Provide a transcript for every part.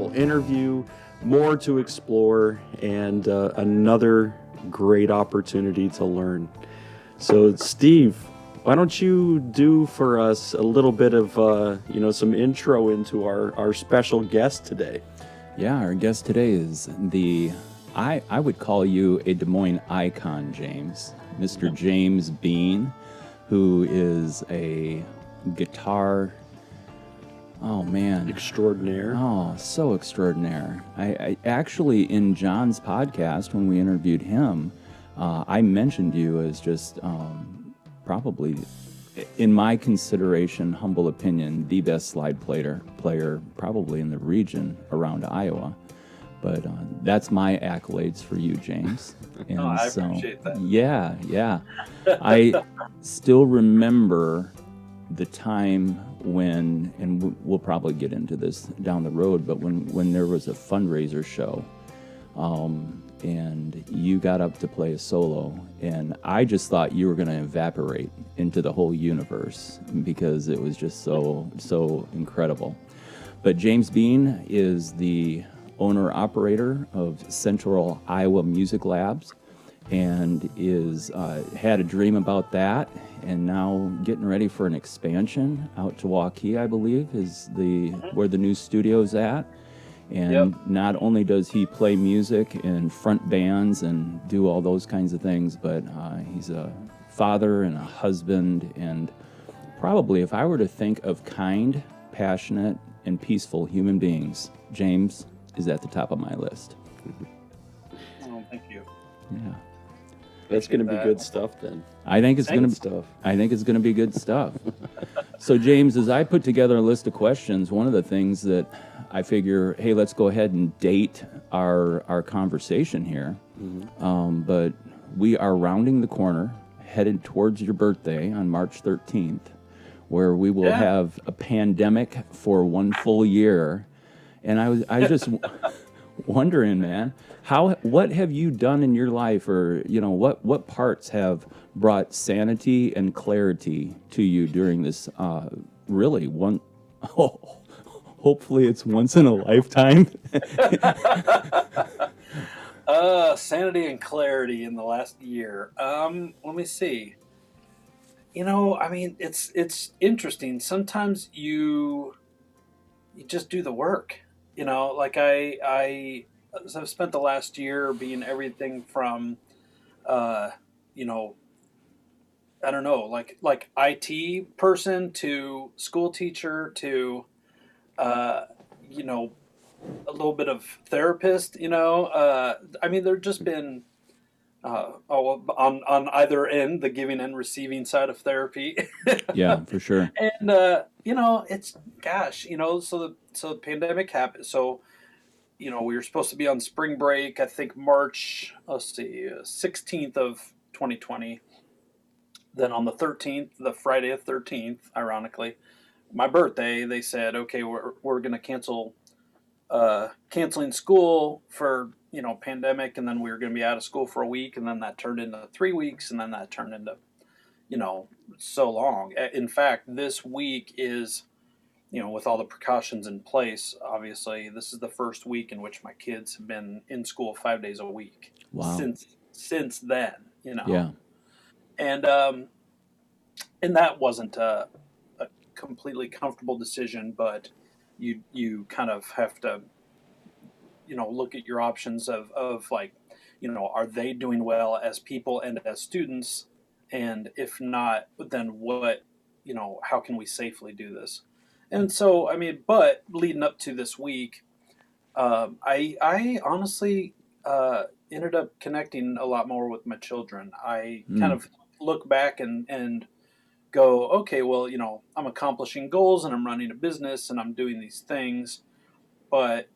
special interview, more to explore, and another great opportunity to learn. So, Steve, why don't you do for us a little bit of, some intro into our special guest today? Yeah, our guest today is I would call you a Des Moines icon, James. Mr. James Biehn, who is a guitar, oh man, Extraordinaire. oh, so extraordinaire. I actually, in John's podcast, when we interviewed him, I mentioned you as just probably, in my consideration, humble opinion, the best slide player probably in the region around Iowa. But that's my accolades for you, James. And I appreciate that. Yeah. I still remember the time when, and we'll probably get into this down the road, but when there was a fundraiser show, and you got up to play a solo, and I just thought you were going to evaporate into the whole universe because it was just so incredible. But James Biehn is the owner-operator of Central Iowa Music Labs, and is had a dream about that, and now getting ready for an expansion out to Waukee, I believe, is where the new studio's at. And Yep. not only does he play music and front bands and do all those kinds of things, but he's a father and a husband, and probably, if I were to think of kind, passionate, and peaceful human beings, James is at the top of my list. Oh, thank you. Yeah. That's going to be that. good stuff then. I think it's Good going to stuff. I think it's going to be good stuff. So, James, as I put together a list of questions, one of the things that I figure, hey, let's go ahead and date our conversation here. But we are rounding the corner, headed towards your birthday on March 13th, where we will have a pandemic for one full year. And I was just wondering, man, what have you done in your life, or what parts have brought sanity and clarity to you during this really one hopefully it's once in a lifetime. Sanity and clarity in the last year. Let me see. I mean, it's interesting. Sometimes you just do the work. Like I've spent the last year being everything from, uh, you know, I don't know, like IT person to school teacher to, uh, you know, a little bit of therapist. I mean, there've just been on either end, the giving and receiving side of therapy. Yeah, for sure. And it's gosh, so the pandemic happened. So we were supposed to be on spring break. I think March, let's see, 16th of 2020. Then on the 13th, the Friday the 13th, ironically, my birthday, they said, okay, we're going to canceling school for pandemic, and then we were going to be out of school for a week, and then that turned into 3 weeks, and then that turned into so long. In fact, this week is with all the precautions in place. Obviously, this is the first week in which my kids have been in school 5 days a week. Wow. Since then. Yeah. And that wasn't a completely comfortable decision, but you kind of have to look at your options of like, are they doing well as people and as students? And if not, then what, how can we safely do this? And so, I mean, but leading up to this week, I honestly ended up connecting a lot more with my children. I kind of look back and go, okay, well, I'm accomplishing goals and I'm running a business and I'm doing these things. But,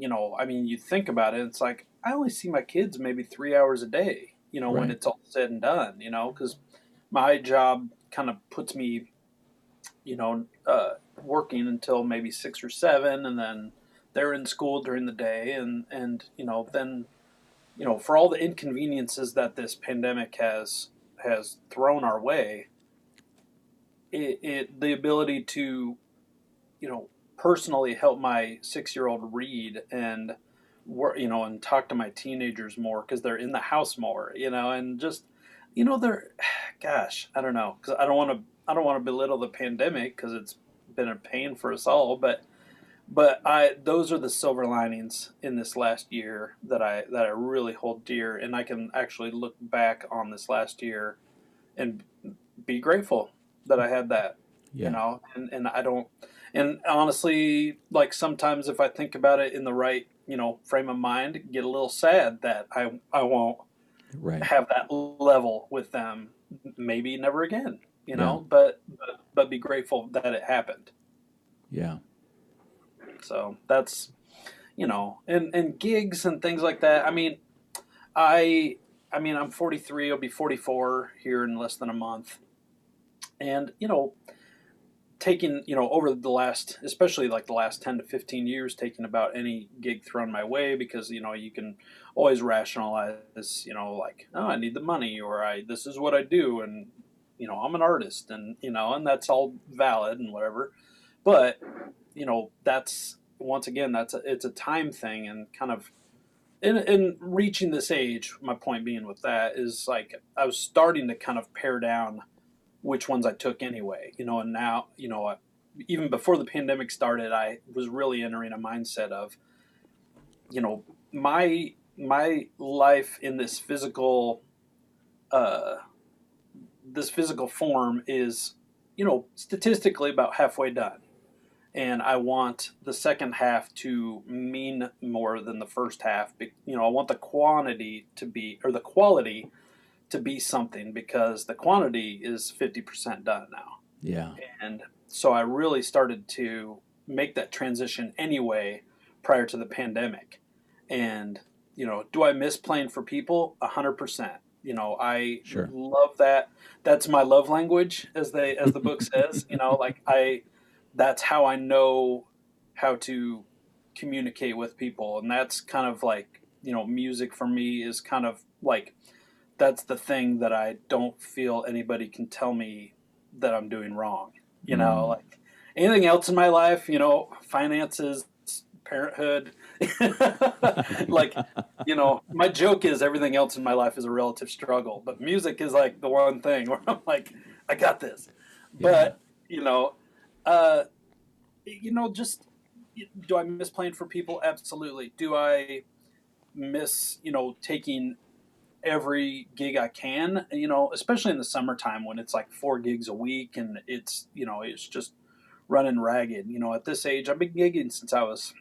I mean, you think about it, it's like, I only see my kids maybe 3 hours a day, when Right. it's all said and done, because my job kind of puts me, working until maybe 6 or 7, and then they're in school during the day. And then, for all the inconveniences that this pandemic has thrown our way, the ability to, personally help my 6-year-old read and work, and talk to my teenagers more because they're in the house more, and just, they're, gosh, I don't know, because I don't want to belittle the pandemic because it's been a pain for us all, but those are the silver linings in this last year that I really hold dear, and I can actually look back on this last year and be grateful that I had that, Yeah. and I don't, and honestly, like sometimes if I think about it in the right, frame of mind, get a little sad that I won't Right. have that level with them, maybe never again, Yeah. but be grateful that it happened. Yeah. So that's, and gigs and things like that. I I mean I'm 43, I'll be 44 here in less than a month. And, taking, over the last, especially like the last 10 to 15 years, taking about any gig thrown my way because, you can always rationalize, like, oh, I need the money, or this is what I do. And, I'm an artist, and, and that's all valid and whatever. But, that's, once again, it's a time thing, and kind of, in reaching this age, my point being with that is like, I was starting to kind of pare down which ones I took anyway, and now, even before the pandemic started, I was really entering a mindset of, my life in uh, this physical form is, statistically about halfway done. And I want the second half to mean more than the first half. I want the quantity to be, or the quality to be something, because the quantity is 50% done now. Yeah. And so I really started to make that transition anyway prior to the pandemic. And, do I miss playing for people? 100%. I Sure. love that. That's my love language, as the book says, like that's how I know how to communicate with people. And that's kind of like, music for me is kind of like, that's the thing that I don't feel anybody can tell me that I'm doing wrong. Mm. Like anything else in my life, finances, parenthood, like, my joke is everything else in my life is a relative struggle, but music is like the one thing where I'm like, I got this. Yeah. But, uh, just, do I miss playing for people? Absolutely. Do I miss, taking every gig I can, especially in the summertime when it's like 4 gigs a week and it's just running ragged. At this age, I've been gigging since I was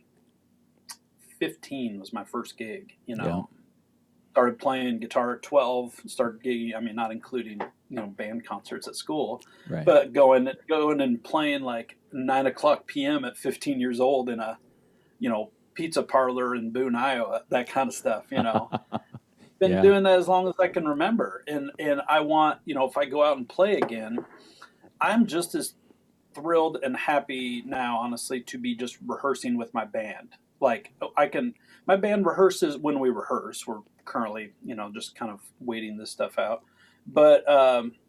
15 was my first gig, Yeah. started playing guitar at 12, started gigging. Not including, band concerts at school, Right. but going and playing like 9 o'clock PM at 15 years old in a, pizza parlor in Boone, Iowa, that kind of stuff, been Yeah. doing that as long as I can remember. And I want, if I go out and play again, I'm just as thrilled and happy now, honestly, to be just rehearsing with my band. Like my band rehearses when we rehearse. We're currently, just kind of waiting this stuff out. But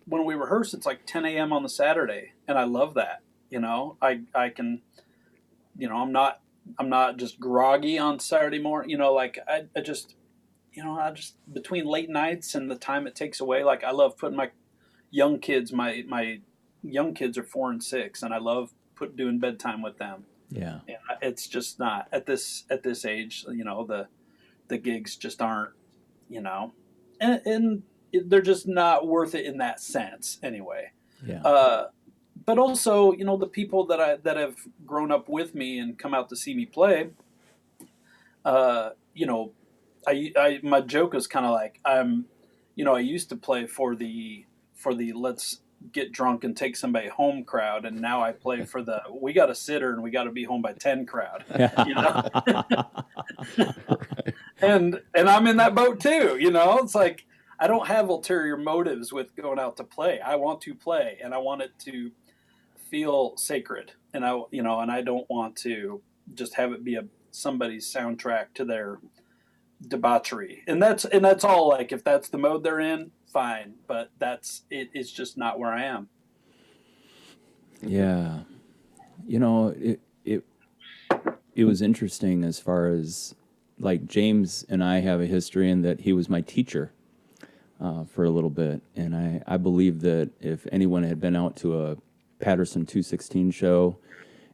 when we rehearse, it's like 10 a.m. on the Saturday. And I love that. I can, I'm not just groggy on Saturday morning, like I just, I just, between late nights and the time it takes away, like I love putting my young kids, my young kids are 4 and 6, and I love doing bedtime with them. Yeah. And it's just not at this age, the gigs just aren't, and they're just not worth it in that sense anyway. Yeah. But also, the people that have grown up with me and come out to see me play, uh, you know, my joke is kind of like I used to play for the let's get drunk and take somebody home crowd, and now I play for the we got a sitter and we got to be home by 10 crowd, you know. and I'm in that boat too, It's like I don't have ulterior motives with going out to play. I want to play, and I want it to feel sacred, and I don't want to just have it be somebody's soundtrack to their debauchery. And that's all. Like, if that's the mode they're in, fine, but it's just not where I am. Yeah. You know, it was interesting as far as like James and I have a history in that he was my teacher for a little bit. And I believe that if anyone had been out to a Patterson 216 show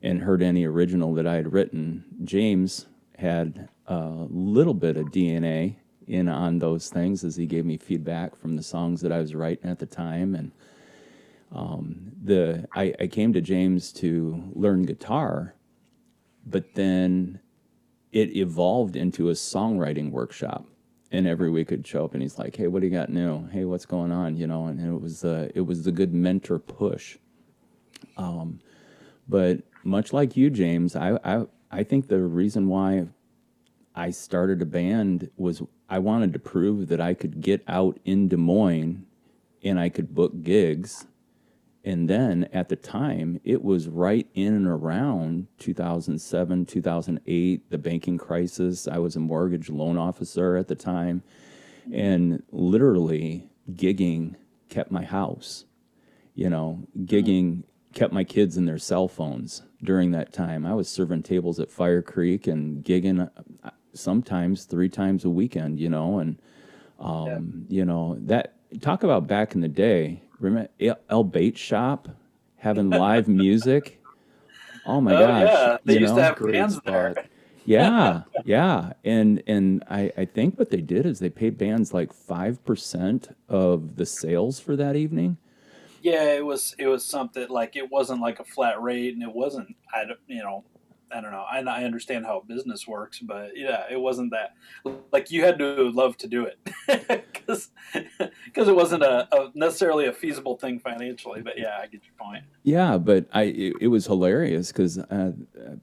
and heard any original that I had written, James had a little bit of DNA in on those things as he gave me feedback from the songs that I was writing at the time. And I came to James to learn guitar, but then it evolved into a songwriting workshop. And every week I'd show up and he's like, "Hey, what do you got new? Hey, what's going on?" You know, and it was the good mentor push. But much like you, James, I think the reason why I started a band was I wanted to prove that I could get out in Des Moines and I could book gigs. And then at the time, it was right in and around 2007, 2008, the banking crisis. I was a mortgage loan officer at the time. And literally, gigging kept my house. You know, gigging kept my kids in their cell phones during that time. I was serving tables at Fire Creek and gigging sometimes 3 times a weekend, you know. And, you know, that talk about back in the day. Remember El Bait Shop having live music? Oh my gosh! Yeah, they You used to know, have great bands spot. there. yeah, yeah. And I think what they did is they paid bands like 5% of the sales for that evening. Yeah, it was something like it wasn't like a flat rate, and it wasn't. I don't know. I understand how business works, but yeah, it wasn't that. Like you had to love to do it because it wasn't a necessarily a feasible thing financially. But yeah, I get your point. Yeah, but it was hilarious because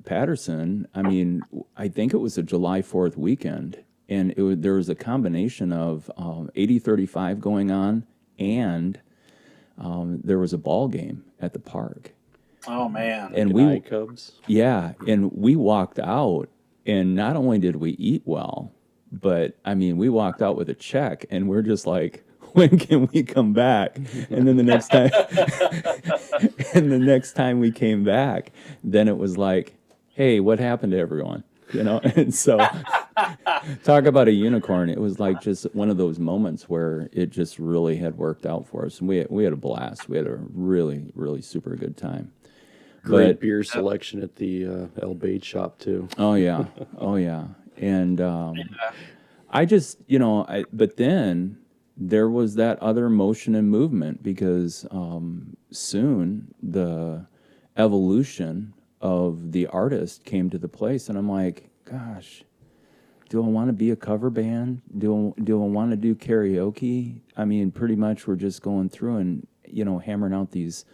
Patterson. I mean, I think it was a July 4th weekend, and there was a combination of 80-35 going on, and there was a ball game at the park. Oh man. And Good we night, Cubs. Yeah, and we walked out, and not only did we eat well, but I mean, we walked out with a check, and we're just like, when can we come back? And then the next time, and the next time we came back, then it was like, hey, what happened to everyone? You know, and so talk about a unicorn. It was like just one of those moments where it just really had worked out for us, and we had a blast. We had a really, really super good time. Great But beer selection at the El Bait Shop too. oh yeah, oh yeah, and I just but then there was that other motion and movement because soon the evolution of the artist came to the place, and I'm like, gosh, do I want to be a cover band? Do I want to do karaoke? I mean, pretty much we're just going through and hammering out these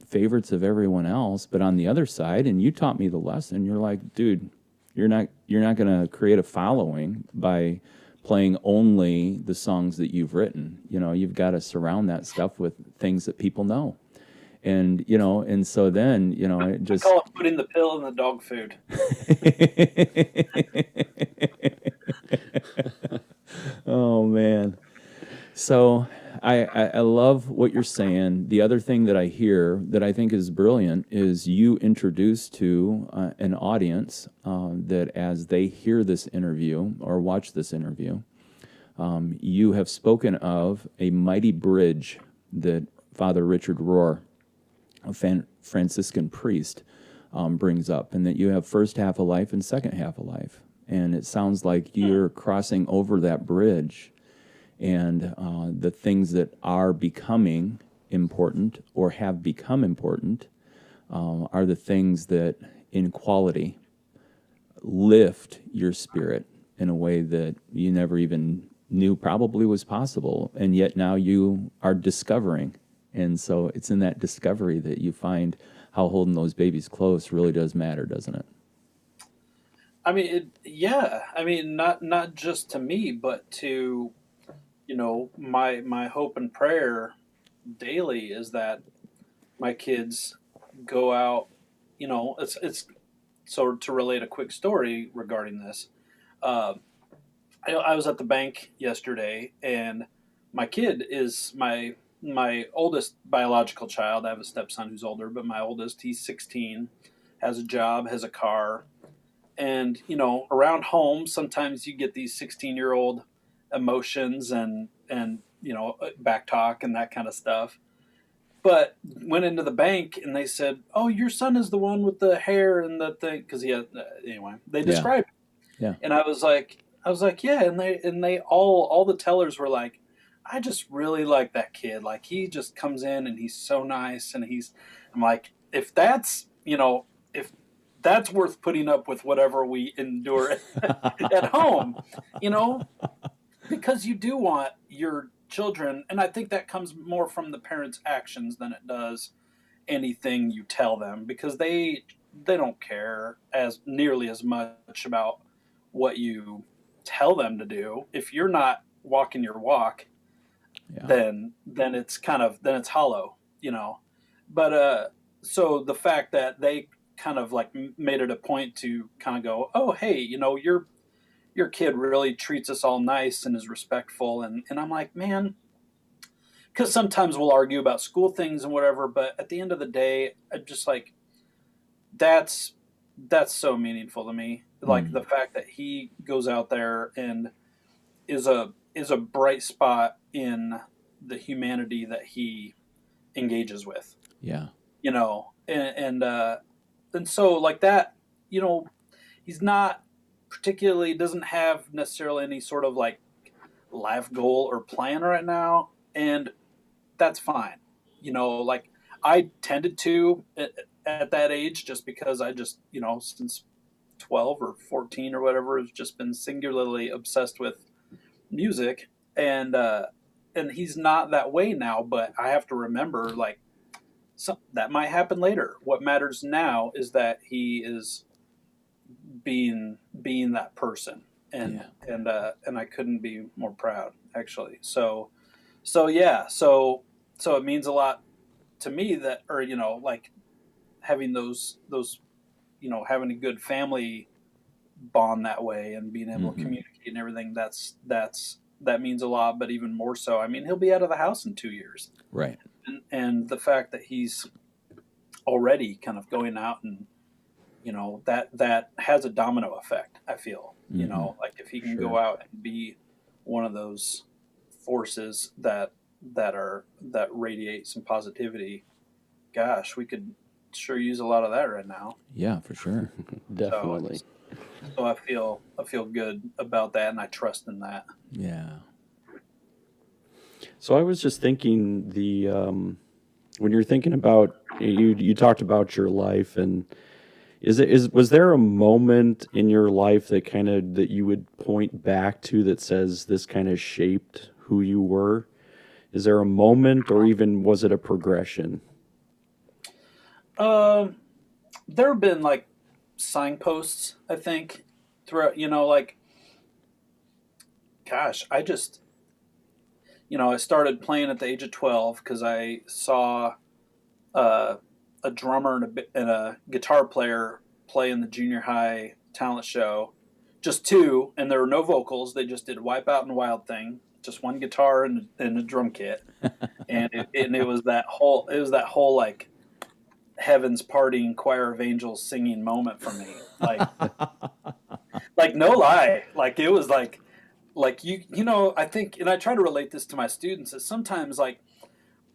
favorites of everyone else, but on the other side, and you taught me the lesson, you're like, dude, you're not going to create a following by playing only the songs that you've written. You've got to surround that stuff with things that people know. And and so then it just I call it putting the pill in the dog food. oh man. So I love what you're saying. The other thing that I hear that I think is brilliant is you introduce to an audience that as they hear this interview or watch this interview, you have spoken of a mighty bridge that Father Richard Rohr, a Franciscan priest, brings up, and that you have first half of life and second half of life. And it sounds like you're crossing over that bridge. And the things that are becoming important or have become important are the things that in quality lift your spirit in a way that you never even knew probably was possible. And yet now you are discovering. And so it's in that discovery that you find how holding those babies close really does matter, doesn't it? I mean, yeah. I mean, not just to me, but to my hope and prayer daily is that my kids go out. It's so to relate a quick story regarding this. Uh, I was at the bank yesterday, and my kid is my oldest biological child. I have a stepson who's older, but my oldest, he's 16, has a job, has a car. And, around home, sometimes you get these 16-year-old emotions and, back talk and that kind of stuff. But went into the bank and they said, "Oh, your son is the one with the hair and the thing," because he had anyway. They Yeah. described it, Yeah. and I was like, yeah, and they all the tellers were like, "I just really like that kid. Like he just comes in and he's so nice and I'm like, if if that's worth putting up with whatever we endure at home, you know, because you do want your children, and I think that comes more from the parents' actions than it does anything you tell them, because they don't care as nearly as much about what you tell them to do. If you're not walking your walk, Yeah. then it's hollow, But so the fact that they kind of like made it a point to kind of go, "Oh, hey, your kid really treats us all nice and is respectful," and I'm like, man, because sometimes we'll argue about school things and whatever, but at the end of the day, I'm just like, that's so meaningful to me. Like the fact that he goes out there and is a bright spot in the humanity that he engages with. Yeah. And so like that, he's not particularly, doesn't have necessarily any sort of like life goal or plan right now, and that's fine. Like I tended to at that age, just because I just, since 12 or 14 or whatever, has just been singularly obsessed with music, and he's not that way now, but I have to remember, like, that might happen later. What matters now is that he is being that person, and and I couldn't be more proud, actually. So it means a lot to me that, or like having those having a good family bond that way and being able to communicate and everything, that means a lot. But even more so, I mean, he'll be out of the house in 2 years, Right. and the fact that he's already kind of going out, and that has a domino effect, I feel. Like if he can go out and be one of those forces that radiate some positivity, gosh, we could sure use a lot of that right now. Yeah, for sure. Definitely. So I feel good about that, and I trust in that. Yeah. So I was just thinking, when you're thinking about, you talked about your life, and was there a moment in your life that you would point back to that says this kind of shaped who you were? Is there a moment, or even was it a progression? There have been like signposts, I think, throughout. Like, gosh, I started playing at the age of 12 because I saw a drummer and a guitar player play in the junior high talent show, just two, and there were no vocals. They just did Wipeout and Wild Thing, just one guitar and a drum kit, and it was that whole like heaven's parting, choir of angels singing moment for me. Like no lie, like it was like I think, and I try to relate this to my students, is sometimes like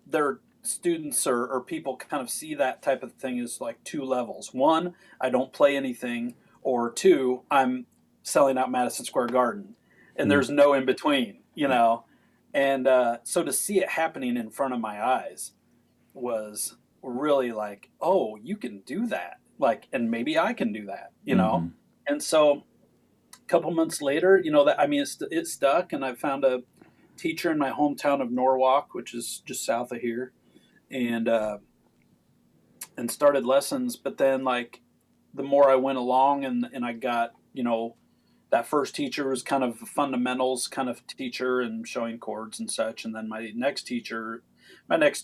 their students or people kind of see that type of thing as like two levels. One, I don't play anything, or two, I'm selling out Madison Square Garden, and there's no in between, And so to see it happening in front of my eyes was really like, oh, you can do that, like, and maybe I can do that, And so a couple months later, that, I mean, it stuck, and I found a teacher in my hometown of Norwalk, which is just south of here, and started lessons. But then, like, the more I went along, and I got, that first teacher was kind of a fundamentals kind of teacher and showing chords and such, and then my next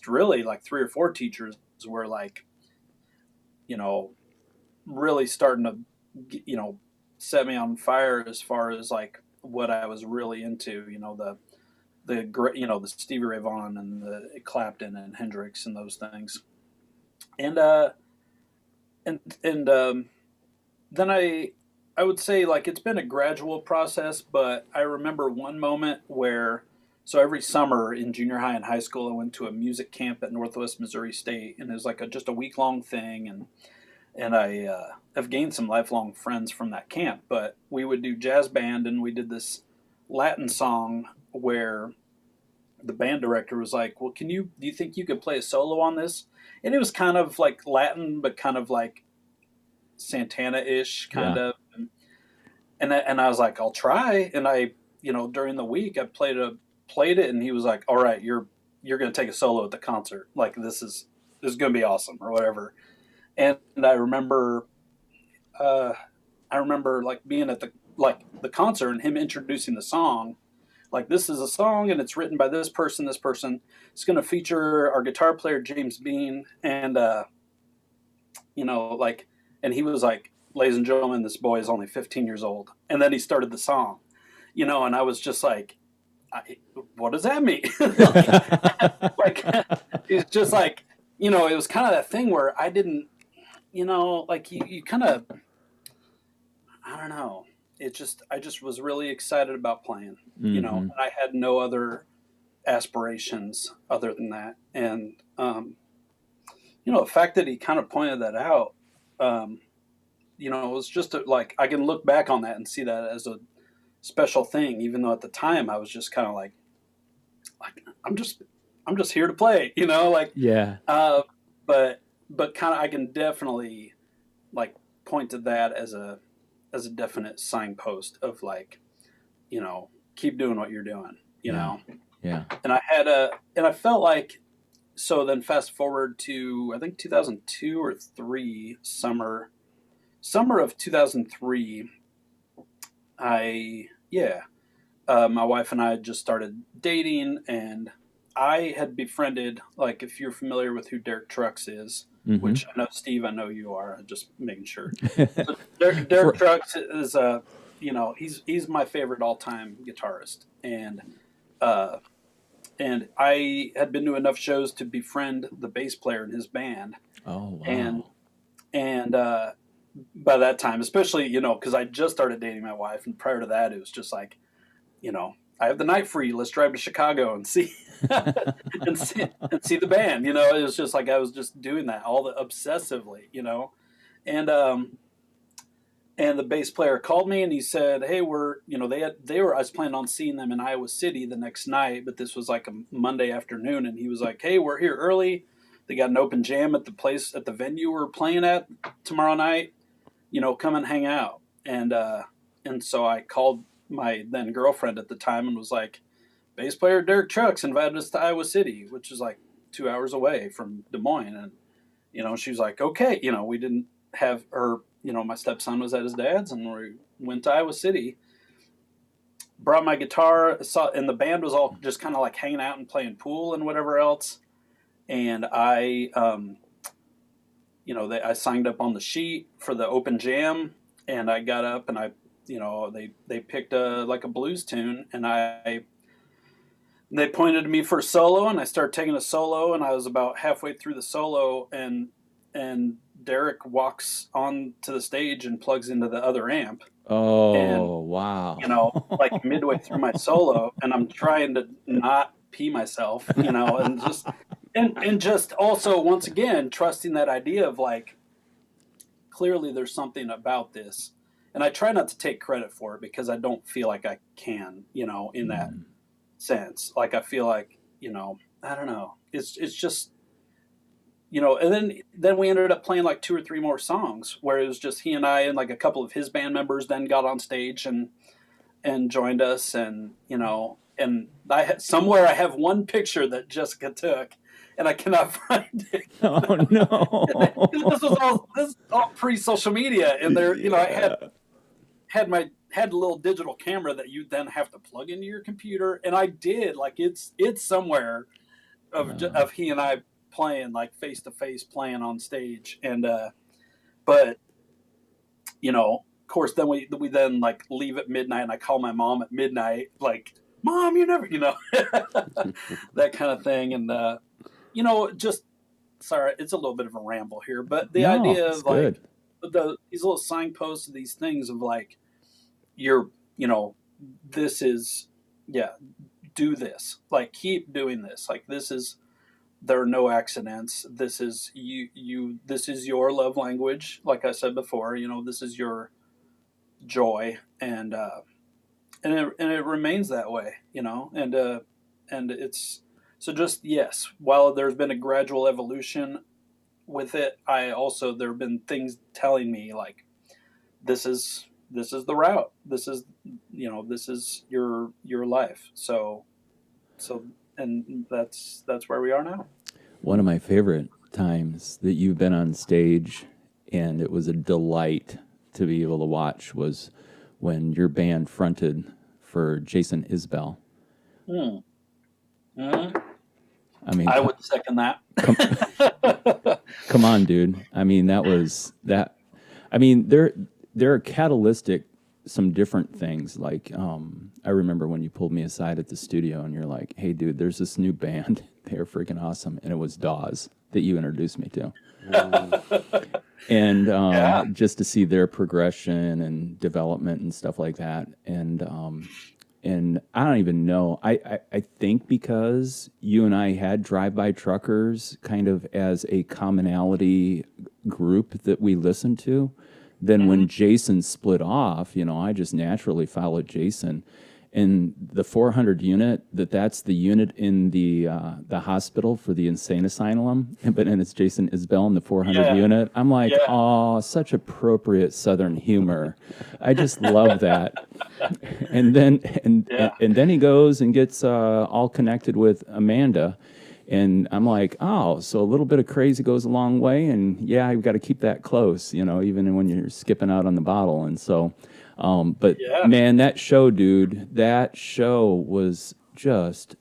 really like 3 or 4 teachers were like, really starting to, set me on fire as far as like what I was really into, the Stevie Ray Vaughan and the Clapton and Hendrix and those things. And And then I would say like it's been a gradual process, but I remember one moment where so every summer in junior high and high school I went to a music camp at Northwest Missouri State, and it was like just a week long thing, and I have gained some lifelong friends from that camp. But we would do jazz band, and we did this Latin song where the band director was like, "Well, do you think you could play a solo on this?" And it was kind of like Latin, but kind of like Santana-ish kind Yeah. of. And I was like, I'll try. And I, during the week I played it, and he was like, all right, you're going to take a solo at the concert. Like this is going to be awesome or whatever. And uh, I remember like being at the concert and him introducing the song. Like, this is a song and it's written by this person. This person. It's going to feature our guitar player James Biehn, and like, and he was like, ladies and gentlemen, this boy is only 15 years old. And then he started the song, and I was just like, what does that mean? like, it's just like, it was kind of that thing where I didn't, like you kind of, I don't know. I just was really excited about playing, and I had no other aspirations other than that. And, the fact that he kind of pointed that out, it was just like I can look back on that and see that as a special thing, even though at the time I was just kind of like I'm just here to play, like Yeah. but kind of I can definitely like point to that as a definite signpost of like, keep doing what you're doing, Yeah. And I felt like, so then fast forward to I think 2002 or 3 summer of 2003, my wife and I had just started dating, and I had befriended, like, if you're familiar with who Derek Trucks is, which I know, Steve, I know you are, just making sure. So Derek Trucks is he's my favorite all time guitarist, and I had been to enough shows to befriend the bass player in his band. Oh, wow. And by that time, especially, because I just started dating my wife, and prior to that, it was just like, I have the night free. Let's drive to Chicago and see and see the band. It was just like I was just doing that obsessively, and the bass player called me and he said, "Hey, I was planning on seeing them in Iowa City the next night, but this was like a Monday afternoon." And he was like, "Hey, we're here early. They got an open jam at the venue we're playing at tomorrow night. Come and hang out." And so I called my then girlfriend at the time and was like, "Bass player Derek Trucks invited us to Iowa City," which is like 2 hours away from Des Moines. And she was like, "Okay." We didn't have her. My stepson was at his dad's, and we went to Iowa City. Brought my guitar, and the band was all just kind of like hanging out and playing pool and whatever else. And I signed up on the sheet for the open jam, and I got up and they picked a blues tune, and they pointed to me for a solo, and I started taking a solo, and I was about halfway through the solo, and Derek walks onto the stage and plugs into the other amp. Oh, and, wow. Like midway through my solo, and I'm trying to not pee myself, and just also, once again, trusting that idea of like, clearly there's something about this. And I try not to take credit for it because I don't feel like I can, in that sense. Like, I feel like, I don't know. It's just, and then we ended up playing like 2 or 3 more songs where it was just he and I, and like a couple of his band members then got on stage and joined us. And, and somewhere I have one picture that Jessica took, and I cannot find it. Oh, no. This is all pre-social media, and there, I had a little digital camera that you then have to plug into your computer, and I did, like, it's somewhere of he and I playing like face to face, playing on stage. And but of course, then we then like leave at midnight, and I call my mom at midnight, like, "Mom, you never," that kind of thing. And just sorry, it's a little bit of a ramble here, but the No, idea it's of like good. these little signposts, these things of like you're, this is, yeah, do this, like keep doing this, like this is, there are no accidents. This is this is your love language. Like I said before, this is your joy, and it remains that way, and it's, so just, yes, while there's been a gradual evolution with it, I also, there have been things telling me like this is the route. This is, this is your life. So and that's where we are now. One of my favorite times that you've been on stage, and it was a delight to be able to watch, was when your band fronted for Jason Isbell. Hmm. Mhm. I mean, I would second that. come on, dude. I mean, that was that. I mean, there are catalytic some different things. Like, I remember when you pulled me aside at the studio and you're like, "Hey, dude, there's this new band. They're freaking awesome," and it was Dawes that you introduced me to. And Yeah. just to see their progression and development and stuff like that, and I don't even know. I think because you and I had drive-by truckers kind of as a commonality group that we listened to, then when Jason split off, I just naturally followed Jason. And the 400 unit, that's the unit in the hospital for the insane asylum, but then it's Jason Isbell in the 400 Yeah. unit. I'm like, Yeah. oh, such appropriate Southern humor. I just love that. And then Yeah. and then he goes and gets all connected with Amanda. And I'm like, oh, so a little bit of crazy goes a long way. And yeah, you've got to keep that close, even when you're skipping out on the bottle. And so, but Yeah. man, that show, dude, that show was just,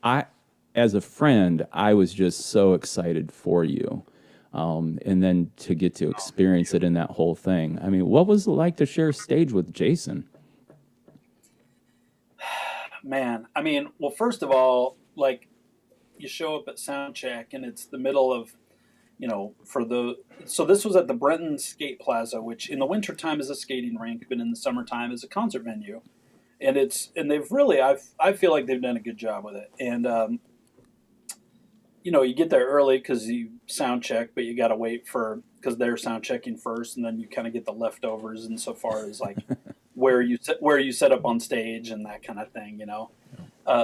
as a friend, I was just so excited for you. And then to get to experience it in that whole thing. I mean, what was it like to share stage with Jason? Man, I mean, well, first of all, like, you show up at sound check and it's the middle of, so this was at the Brenton Skate Plaza, which in the wintertime is a skating rink, but in the summertime is a concert venue. And they've really, I feel like they've done a good job with it. And, you get there early because you sound check, but you got to wait because they're sound checking first. And then you kind of get the leftovers insofar as like where you set up on stage and that kind of thing,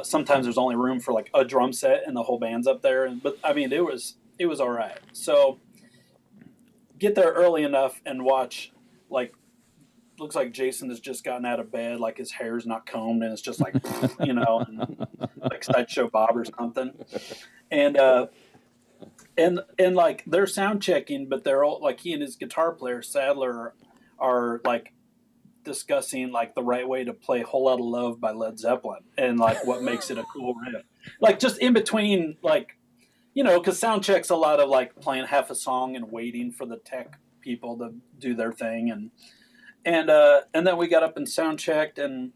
sometimes there's only room for like a drum set and the whole band's up there. But I mean, it was all right. So get there early enough and watch, like, looks like Jason has just gotten out of bed, like his hair's not combed and it's just like, and like Sideshow Bob or something. And like they're sound checking, but they're all like, he and his guitar player Sadler are like discussing like the right way to play "Whole Lotta Love" by Led Zeppelin and like what makes it a cool riff. Like just in between, like, because sound check's a lot of like playing half a song and waiting for the tech people to do their thing, and then we got up and sound checked, and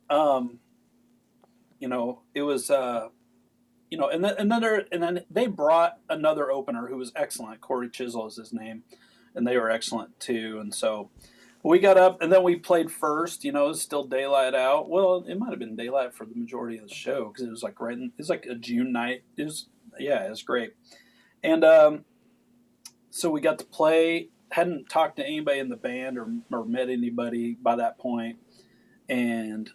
it was and then they brought another opener who was excellent. Corey Chisel is his name, and they were excellent too. And so we got up and then we played first. It was still daylight out. Well, it might have been daylight for the majority of the show because it was like it was like a June night. It was great. And so we got to play. Hadn't talked to anybody in the band or met anybody by that point, and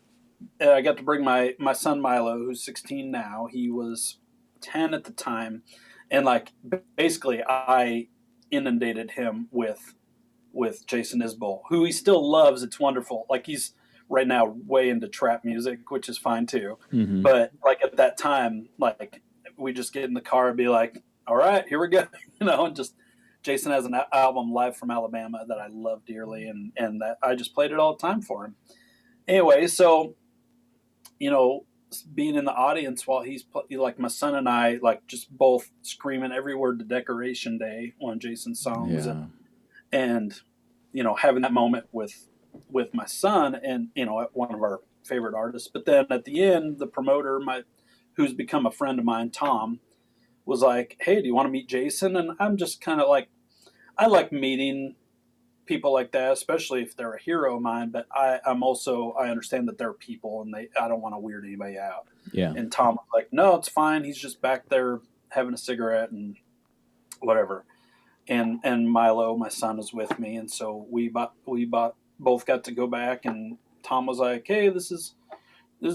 I got to bring my son Milo, who's 16 now. He was 10 at the time, and like basically I inundated him with Jason Isbell, who he still loves. It's wonderful. Like he's right now way into trap music, which is fine too. Mm-hmm. But like at that time, like we just get in the car and be like, all right, here we go. And just Jason has an album, Live from Alabama, that I love dearly. And that I just played it all the time for him. Anyway, so, being in the audience while he's like my son and I, like just both screaming every word to Decoration Day, one of Jason's songs. Yeah. And having that moment with my son and one of our favorite artists. But then at the end, the promoter, who's become a friend of mine, Tom, was like, "Hey, do you want to meet Jason?" And I'm just kind of like, I like meeting people like that, especially if they're a hero of mine. But I understand that they're people, and I don't want to weird anybody out. Yeah. And Tom was like, "No, it's fine. He's just back there having a cigarette and whatever." And Milo, my son, is with me, and so both got to go back. And Tom was like, "Hey, this is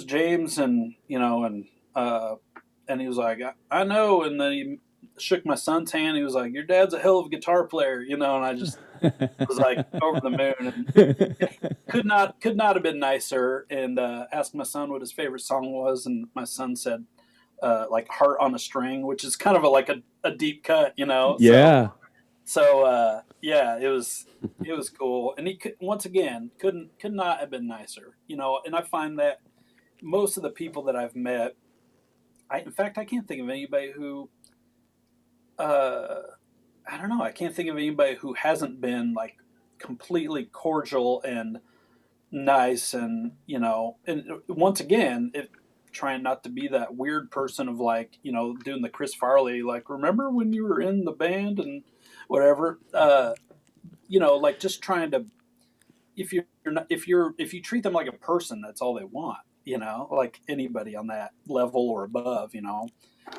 James," and and he was like, I know. And then he shook my son's hand. He was like, "Your dad's a hell of a guitar player," and I just was like over the moon, and could not have been nicer. And asked my son what his favorite song was, and my son said, like "Heart on a String," which is kind of like a deep cut, Yeah. So yeah, it was cool, and once again could not have been nicer, And I find that most of the people that I've met, in fact, I can't think of anybody who, uh, I don't know, I can't think of anybody who hasn't been like completely cordial and nice, and once again, trying not to be that weird person of like, doing the Chris Farley, like, remember when you were in the band and whatever, like just trying to, if you're not, if you treat them like a person, that's all they want, like anybody on that level or above,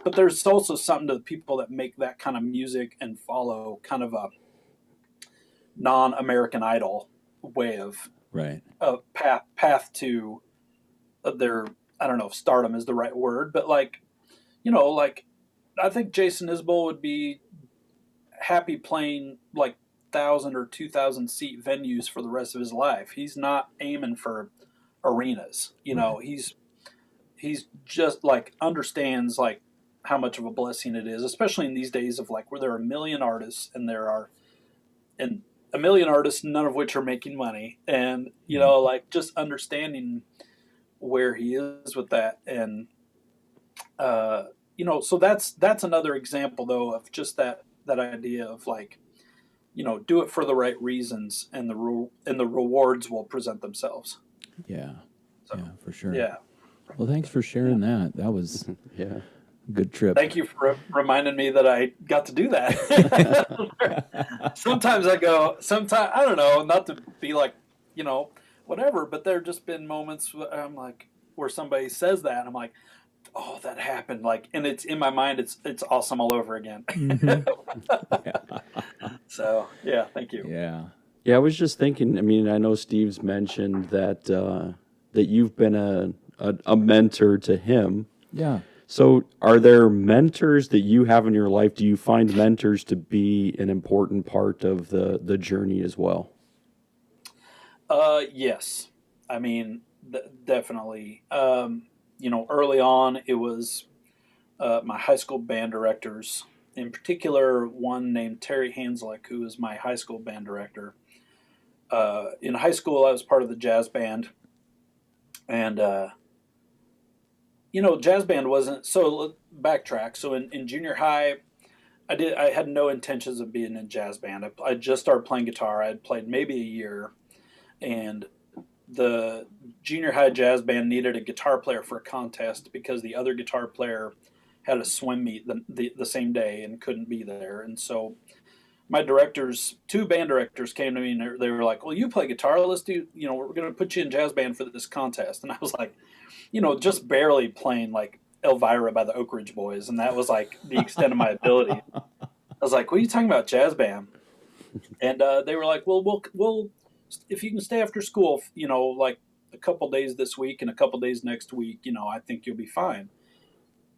but there's also something to the people that make that kind of music and follow kind of a non-American Idol way of Right. path to their, I don't know if stardom is the right word, but like I think Jason Isbell would be happy playing like 1,000 or 2,000 seat venues for the rest of his life. He's not aiming for arenas. Right. He's just like understands like how much of a blessing it is, especially in these days of like where there are a million artists and a million artists, none of which are making money, and like just understanding where he is with that. And so that's another example though of just that idea of like, do it for the right reasons, and the rewards will present themselves. Yeah. So, Yeah, for sure. yeah. Well, thanks for sharing that. That was Yeah. a good trip. Thank you for reminding me that I got to do that. Sometimes I don't know, not to be like, whatever, but there have just been moments where I'm like, where somebody says that, and I'm like, oh, that happened, like, and it's in my mind, it's awesome all over again. So yeah, thank you. Yeah. Yeah, I was just thinking. I mean, I know Steve's mentioned that that you've been a mentor to him. Yeah. So, are there mentors that you have in your life? Do you find mentors to be an important part of the journey as well? Yes, I mean, definitely. Early on, it was my high school band directors, in particular, one named Terry Hanslick, who was my high school band director. In high school, I was part of the jazz band, and jazz band wasn't so. Backtrack. So in junior high, I had no intentions of being in jazz band. I just started playing guitar. I had played maybe a year, and the junior high jazz band needed a guitar player for a contest because the other guitar player had a swim meet the same day and couldn't be there. And so my directors, two band directors, came to me and they were like, "Well, you play guitar. Let's do, we're going to put you in jazz band for this contest." And I was like, just barely playing like Elvira by the Oak Ridge Boys. And that was like the extent of my ability. I was like, "What are you talking about, jazz band?" And they were like, "Well, we'll if you can stay after school, like a couple days this week and a couple days next week, I think you'll be fine."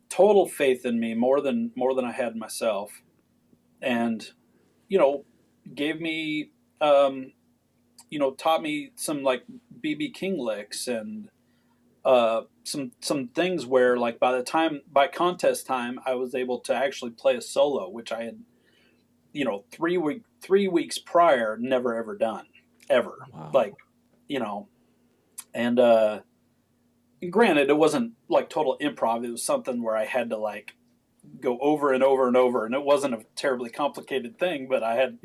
Total faith in me, more than I had myself, and gave me, taught me some like BB King licks and some things where like by contest time I was able to actually play a solo, which I had 3 weeks prior never ever done ever. Wow. Like, and granted, it wasn't like total improv. It was something where I had to like go over and over and over, and it wasn't a terribly complicated thing, but I had,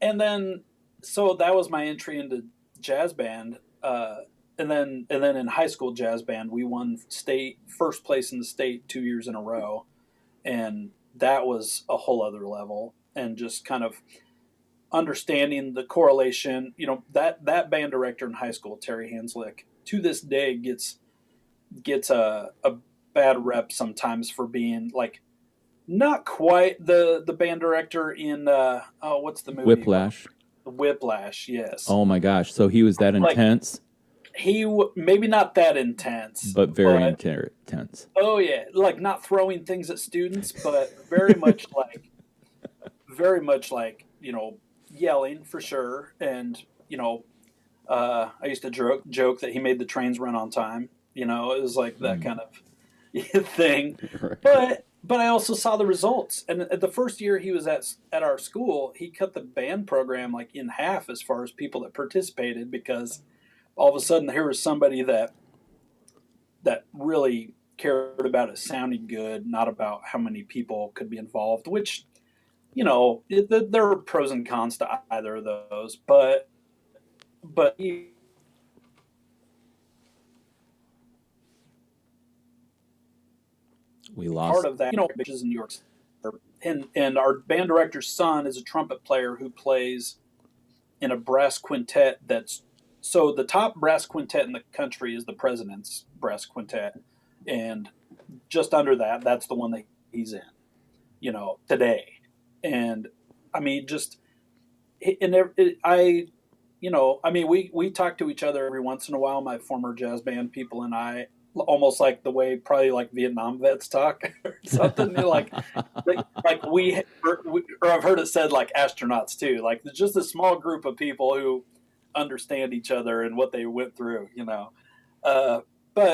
and then, so that was my entry into jazz band. And then in high school jazz band, we won first place in the state 2 years in a row. and that was a whole other level. And just kind of understanding the correlation, that band director in high school, Terry Hanslick, to this day gets a bad rep sometimes for being like not quite the band director in what's the movie? Whiplash. Whiplash, yes. Oh my gosh! So he was that intense, maybe not that intense, but very intense. Oh yeah, like not throwing things at students, but very much like yelling for sure. And I used to joke that he made the trains run on time. It was like that kind of thing. Right. But I also saw the results. And at the first year he was at our school, he cut the band program like in half as far as people that participated, because all of a sudden here was somebody that really cared about it sounding good, not about how many people could be involved, which, there are pros and cons to either of those. But We lost part of that, which is in New York. And our band director's son is a trumpet player who plays in a brass quintet so the top brass quintet in the country is the President's Brass Quintet, and just under that's the one that he's in, today. And I mean, we talk to each other every once in a while, my former jazz band people and I, almost like the way probably like Vietnam vets talk or something. like or I've heard it said like astronauts too. Like there's just a small group of people who understand each other and what they went through. But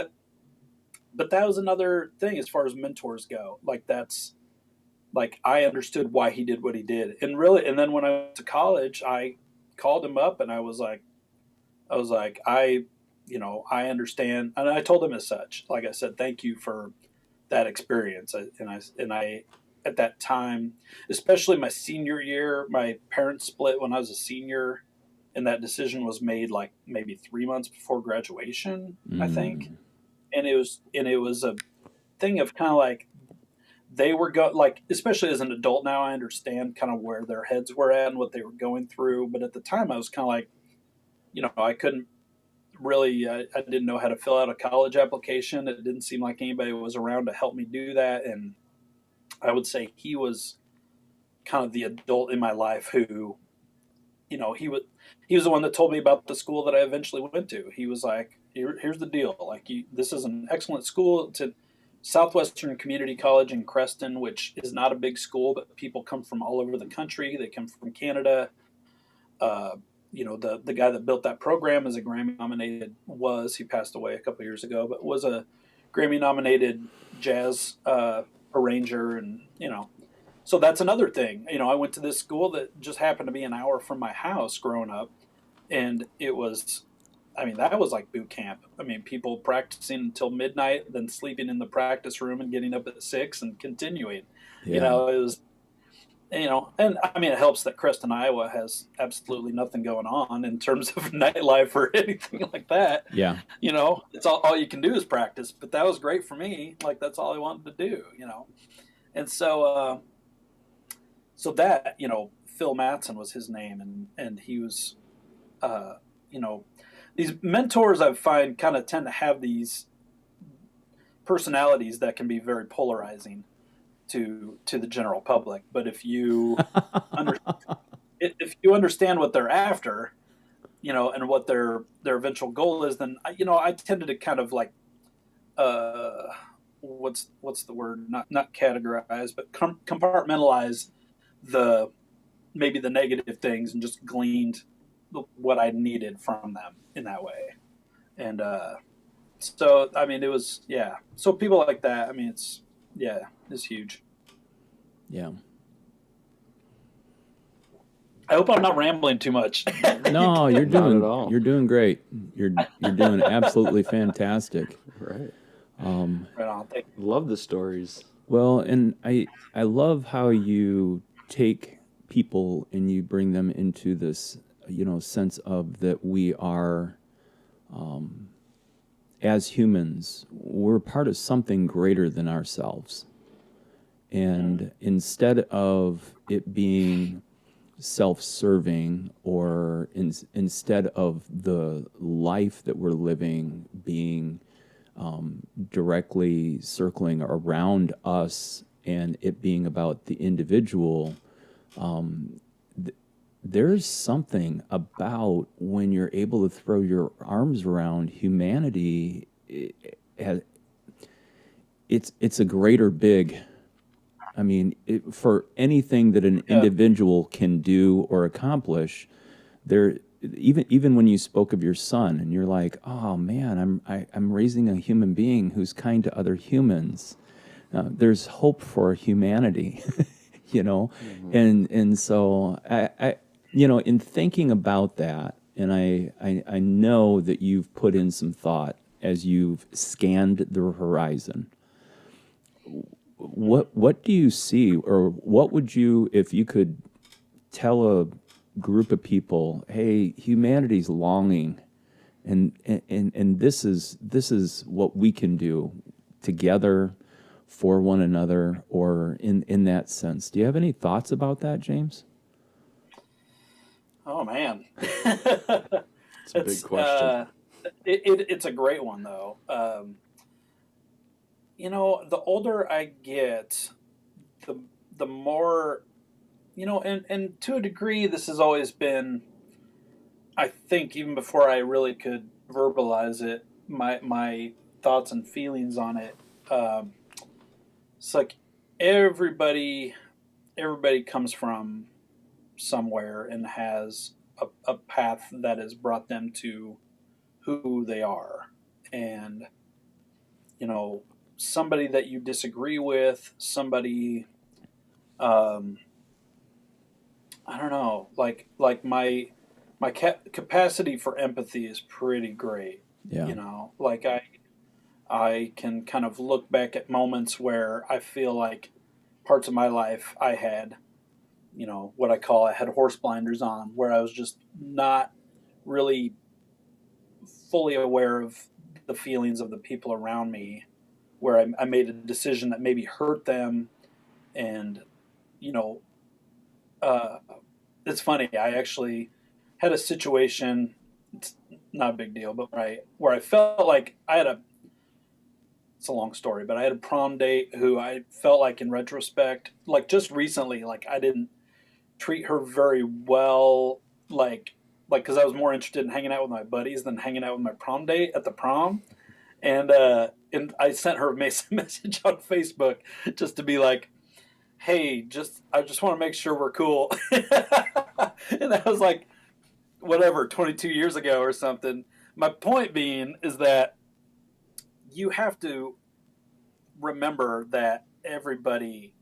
that was another thing as far as mentors go. Like that's like I understood why he did what he did, and then when I went to college, I called him up and I was like, I understand. And I told him as such, like I said, thank you for that experience. And I, at that time, especially my senior year, my parents split when I was a senior, and that decision was made like maybe 3 months before graduation, I think. And it was a thing of kind of like, they were like, especially as an adult now, I understand kind of where their heads were at and what they were going through. But at the time I was kind of like, I couldn't really, I didn't know how to fill out a college application. It didn't seem like anybody was around to help me do that. And I would say he was kind of the adult in my life who, he was the one that told me about the school that I eventually went to. He was like, here's the deal. Like, this is an excellent school. It's a Southwestern Community College in Creston, which is not a big school, but people come from all over the country. They come from Canada. The guy that built that program is a Grammy nominated, he passed away a couple years ago, but was a Grammy nominated jazz arranger. And, so that's another thing. I went to this school that just happened to be an hour from my house growing up. And it was, that was like boot camp. People practicing until midnight, then sleeping in the practice room and getting up at 6 and continuing. Yeah. It was, and it helps that Creston, Iowa has absolutely nothing going on in terms of nightlife or anything like that. Yeah. It's all you can do is practice, but that was great for me. Like that's all I wanted to do, And so that, Phil Mattson was his name, and he was, these mentors I find kind of tend to have these personalities that can be very polarizing to the general public. But if you if you understand what they're after, and what their eventual goal is, then I tended to kind of like what's the word, not categorize, but compartmentalize maybe the negative things and just gleaned what I needed from them in that way. And so it was, yeah, so people like that, it's huge. Yeah. I hope I'm not rambling too much. No, you're Not doing at all. You're doing great. You're doing absolutely fantastic. Right. Right on. Thank you. Love the stories. Well, and I love how you take people and you bring them into this, sense of that we are, as humans, we're part of something greater than ourselves. And instead of it being self-serving, or instead of the life that we're living being directly circling around us and it being about the individual, there's something about when you're able to throw your arms around humanity. It's a greater big. I mean, for anything that an individual can do or accomplish, there. Even when you spoke of your son, and you're like, "Oh man, I'm raising a human being who's kind to other humans." There's hope for humanity, you know, and so I in thinking about that, and I know that you've put in some thought as you've scanned the horizon. What do you see, or what would you, if you could tell a group of people, hey, humanity's longing, and this is what we can do together for one another, or in that sense. Do you have any thoughts about that, James? Oh man, It's a big question. It's a great one though. The older I get, the more, and to a degree, this has always been, I think, even before I really could verbalize it, my thoughts and feelings on it. It's like everybody comes from somewhere and has a path that has brought them to who they are, and somebody that you disagree with, somebody, I don't know, like my capacity for empathy is pretty great. Yeah. Like I can kind of look back at moments where I feel like parts of my life I had, what I had horse blinders on, where I was just not really fully aware of the feelings of the people around me, where I made a decision that maybe hurt them. And, you know, uh, it's funny. I actually had a situation, it's not a big deal, but where I felt like it's a long story, but I had a prom date who I felt like in retrospect, like just recently, like I didn't treat her very well, because I was more interested in hanging out with my buddies than hanging out with my prom date at the prom. And I sent her a message on Facebook just to be like, "Hey, I just want to make sure we're cool." And that was like whatever 22 years ago or something. My point being is that you have to remember that everybody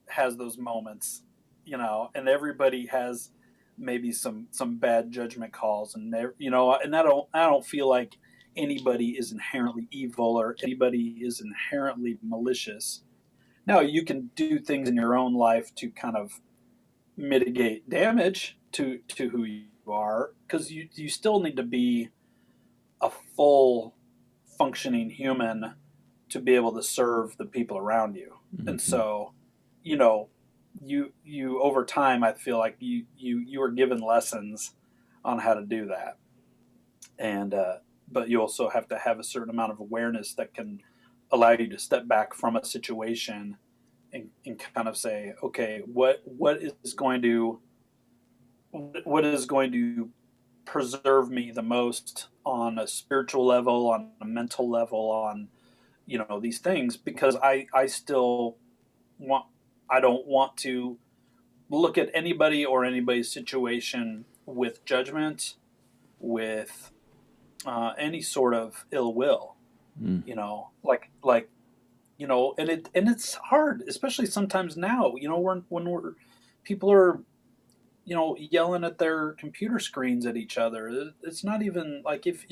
has those moments, and everybody has maybe some bad judgment calls, and and I don't feel like anybody is inherently evil or anybody is inherently malicious. Now, you can do things in your own life to kind of mitigate damage to who you are, because you still need to be a full functioning human to be able to serve the people around you. And so, you know, you over time, I feel like you are given lessons on how to do that. And but you also have to have a certain amount of awareness that can allow you to step back from a situation and kind of say, okay, what is going to preserve me the most on a spiritual level, on a mental level, on these things, because I still want I don't want to look at anybody or anybody's situation with judgment, with any sort of ill will. And it's hard, especially sometimes now. When people are yelling at their computer screens at each other. It's not even like if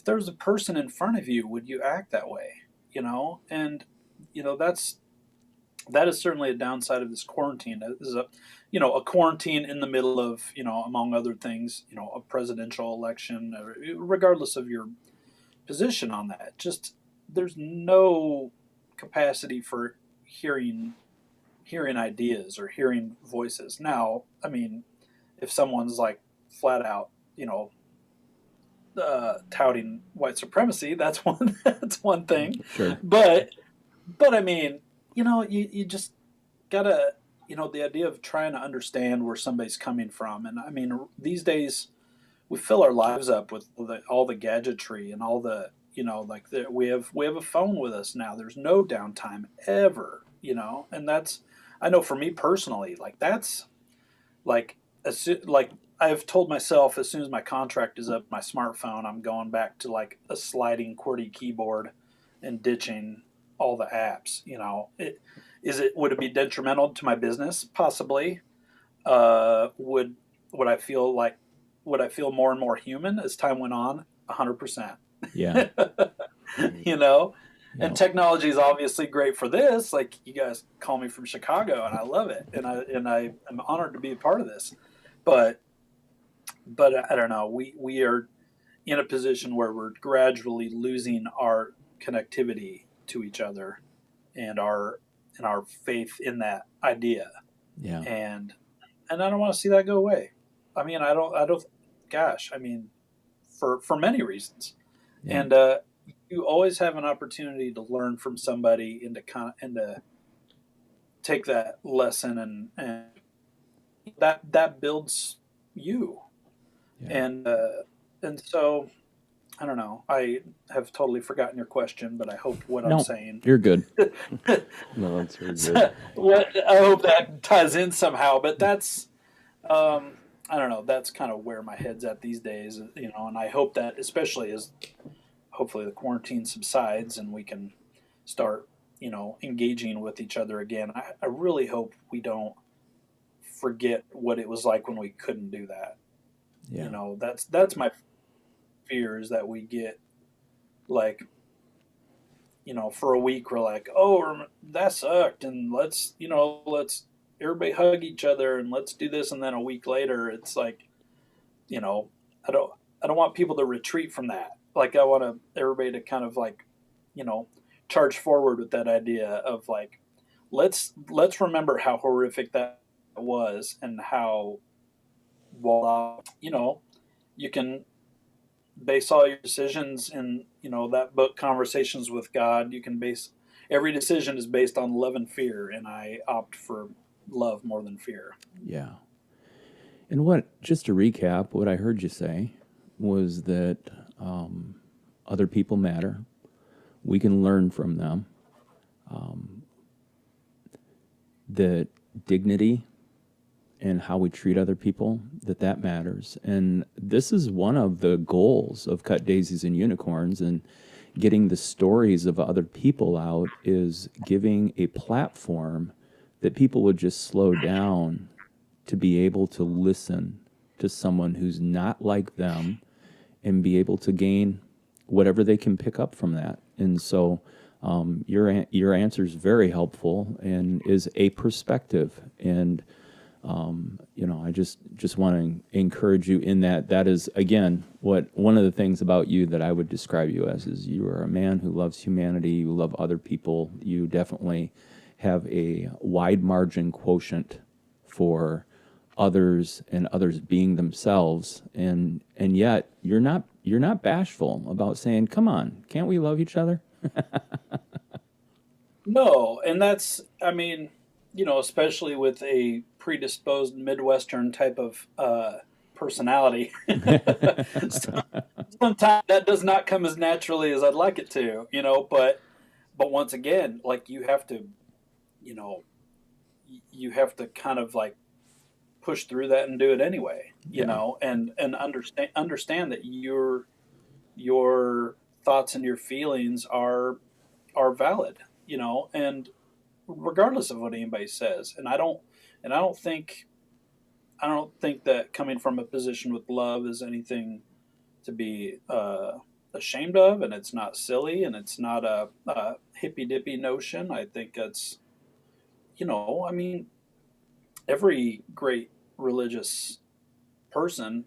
there was a person in front of you, would you act that way? And that is certainly a downside of this quarantine. This is a quarantine in the middle of, among other things, a presidential election, regardless of your position on that. Just there's no capacity for hearing ideas or hearing voices. Now, I mean, if someone's like flat out, touting white supremacy, that's one that's one thing. Sure. But I mean, you just gotta, the idea of trying to understand where somebody's coming from. And I mean, these days we fill our lives up with all the gadgetry and all the, we have a phone with us now. There's no downtime ever, and that's, I know for me personally, like that's like, like I've told myself as soon as my contract is up, my smartphone, I'm going back to like a sliding QWERTY keyboard and ditching all the apps. Would it be detrimental to my business? Possibly. Would I feel more and more human as time went on? 100%. Yeah. And technology is obviously great for this. Like, you guys call me from Chicago, and I love it, and I am honored to be a part of this. But I don't know. We are in a position where we're gradually losing our connectivity to each other, and our faith in that idea. Yeah. And I don't want to see that go away. I mean, I don't. Gosh, I mean, for many reasons. Yeah. And you always have an opportunity to learn from somebody and to take that lesson, and that builds you. Yeah. And so I don't know. I have totally forgotten your question, but I hope what I'm saying. You're good. No, that's very good. I hope that ties in somehow. But that's I don't know. That's kind of where my head's at these days, And I hope that, especially as hopefully the quarantine subsides and we can start, engaging with each other again. I really hope we don't forget what it was like when we couldn't do that. Yeah. That's my fear, is that we get like, for a week we're like, oh, that sucked, and let's everybody hug each other and let's do this, and then a week later it's like, I don't want people to retreat from that. Like, I want everybody to kind of like, charge forward with that idea of like, let's remember how horrific that was, and how, well, you can base all your decisions in, that book, Conversations with God. You can base every decision is based on love and fear, and I opt for love more than fear. Yeah. And just to recap, what I heard you say was that other people matter. We can learn from them. That dignity and how we treat other people, that matters. And this is one of the goals of Cut Daisies and Unicorns, and getting the stories of other people out is giving a platform that people would just slow down to be able to listen to someone who's not like them and be able to gain whatever they can pick up from that. And so your answer is very helpful and is a perspective. And I just want to encourage you in that. That is, again, one of the things about you that I would describe you as is you are a man who loves humanity. You love other people. You definitely have a wide margin quotient for others and others being themselves, and yet you're not bashful about saying, "Come on, can't we love each other?" No, and that's, I mean, especially with a predisposed Midwestern type of personality, sometimes that does not come as naturally as I'd like it to, but once again, like, you have to kind of like push through that and do it anyway, and understand that your thoughts and your feelings are valid, and regardless of what anybody says. And I don't think that coming from a position with love is anything to be ashamed of, and it's not silly, and it's not a hippy dippy notion. I think that's, I mean, every great religious person,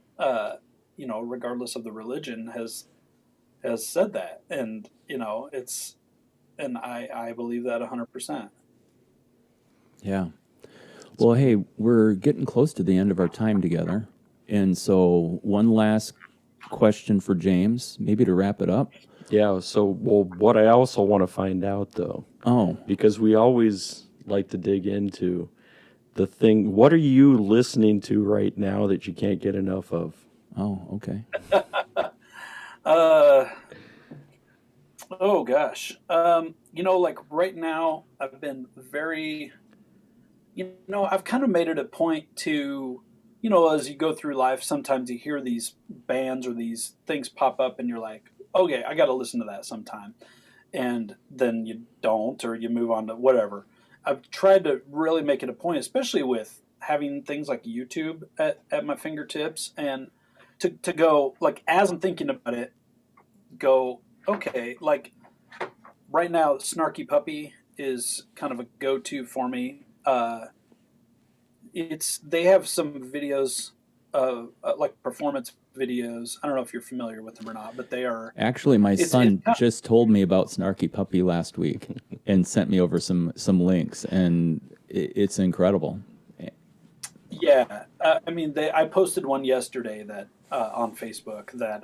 regardless of the religion, has said that, and and I believe that 100%. Yeah. Well, hey, we're getting close to the end of our time together. And so, one last question for James, maybe to wrap it up. Yeah. So, well, what I also want to find out though, Oh, because we always like to dig into the thing. What are you listening to right now that you can't get enough of? okay. Uh, oh gosh. Like right now, I've been very, I've kind of made it a point to, as you go through life, sometimes you hear these bands or these things pop up and you're like, okay, I got to listen to that sometime. And then you don't, or you move on to whatever. I've tried to really make it a point, especially with having things like YouTube at my fingertips, and to go, like, as I'm thinking about it, go, okay, like right now, Snarky Puppy is kind of a go to for me. They have some videos, like performance videos. I don't know if you're familiar with them or not, but they are. Actually, my son just told me about Snarky Puppy last week and sent me over some links, and it's incredible. Yeah, I posted one yesterday that on Facebook that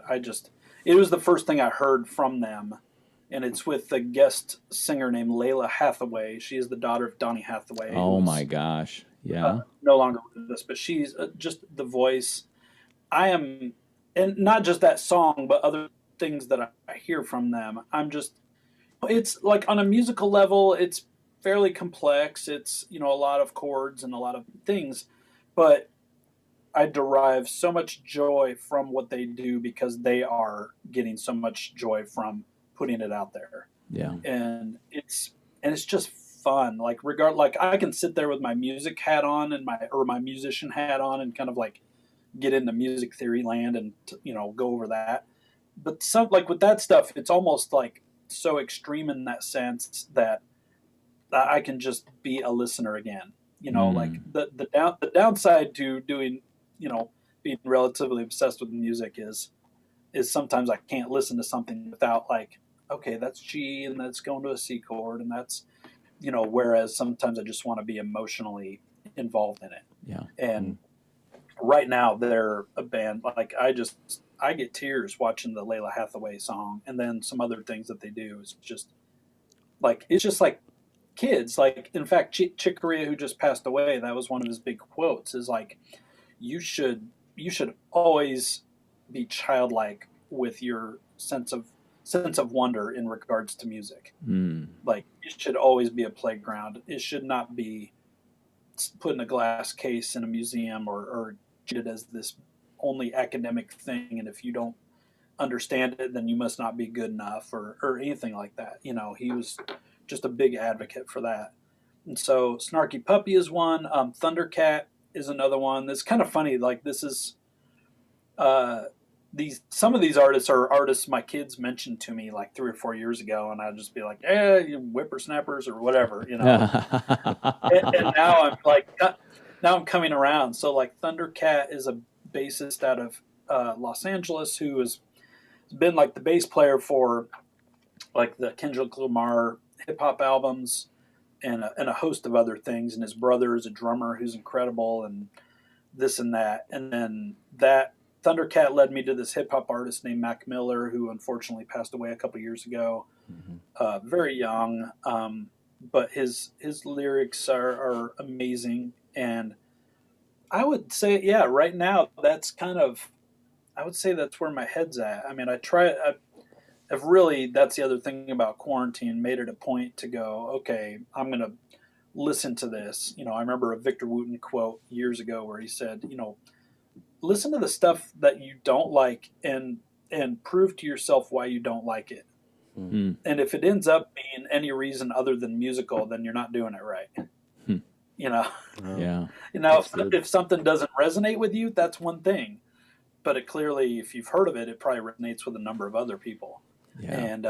it was the first thing I heard from them, and it's with a guest singer named Layla Hathaway. She is the daughter of Donny Hathaway. Oh my gosh, yeah. No longer with us, but she's just the voice. And not just that song, but other things that I hear from them. It's like on a musical level, it's fairly complex. It's, a lot of chords and a lot of things, but I derive so much joy from what they do because they are getting so much joy from putting it out there. Yeah. And it's just fun. Like I can sit there with my music hat on and my musician hat on and kind of like get into music theory land and go over that. But some, like with that stuff, it's almost like so extreme in that sense that I can just be a listener again. Like the downside to doing, being relatively obsessed with music is sometimes I can't listen to something without like, okay, that's G and that's going to a C chord and that's, whereas sometimes I just want to be emotionally involved in it. Yeah. And right now they're a band like I get tears watching the Layla Hathaway song, and then some other things that they do is just like kids. Like, in fact, Chick Corea, who just passed away, that was one of his big quotes, is like, you should always be childlike with your sense of wonder in regards to music. Like, it should always be a playground. It should not be put in a glass case in a museum or treated as this only academic thing, and if you don't understand it, then you must not be good enough or anything like that. He was just a big advocate for that. And so Snarky Puppy is one. Thundercat is another one. That's kind of funny. Like, this is some of these artists are artists my kids mentioned to me like 3 or 4 years ago, and I'd just be like, you whippersnappers or whatever, and now I'm like, now I'm coming around. So like Thundercat is a bassist out of Los Angeles who has been like the bass player for like the Kendrick Lamar hip hop albums and a host of other things. And his brother is a drummer who's incredible and this and that. And then that Thundercat led me to this hip hop artist named Mac Miller, who unfortunately passed away a couple years ago, very young. But his lyrics are amazing. And I would say, yeah, right now I would say that's where my head's at. I mean, I've really, that's the other thing about quarantine, made it a point to go, okay, I'm going to listen to this. I remember a Victor Wooten quote years ago where he said, listen to the stuff that you don't like and prove to yourself why you don't like it. And if it ends up being any reason other than musical, then you're not doing it right. Yeah. If something doesn't resonate with you, that's one thing. But it clearly, if you've heard of it, it probably resonates with a number of other people. Yeah. And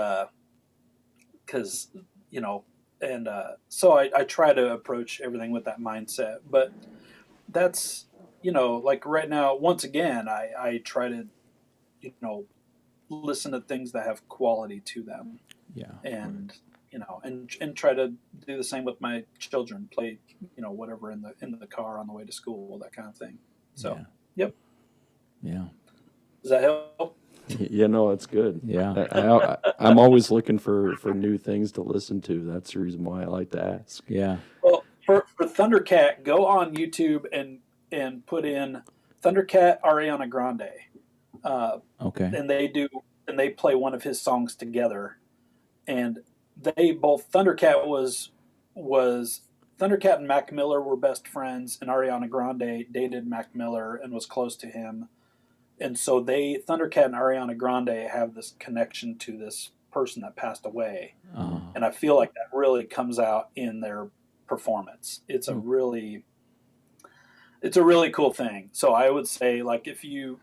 so I try to approach everything with that mindset. But that's, like right now, once again, I try to, listen to things that have quality to them. Yeah. And and try to do the same with my children, play, whatever in the car on the way to school, that kind of thing. So, Yeah. yep. Yeah. Does that help? It's good. Yeah. I'm always looking for new things to listen to. That's the reason why I like to ask. Yeah. Well, for Thundercat, go on YouTube and put in Thundercat Ariana Grande. Okay. And they play one of his songs together. And Thundercat Thundercat and Mac Miller were best friends, and Ariana Grande dated Mac Miller and was close to him. And so Thundercat and Ariana Grande have this connection to this person that passed away. And I feel like that really comes out in their performance. It's a really cool thing. So I would say, like, if you're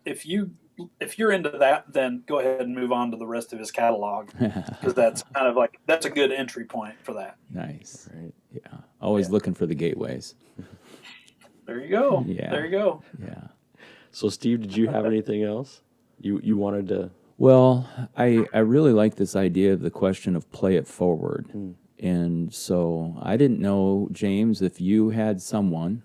into that, then go ahead and move on to the rest of his catalog, because that's kind of like, that's a good entry point for that. Nice. Right. Yeah. Always looking for the gateways. There you go. Yeah. There you go. Yeah. So, Steve, did you have anything else you wanted to? Well, I really like this idea of the question of play it forward. And so I didn't know, James, if you had someone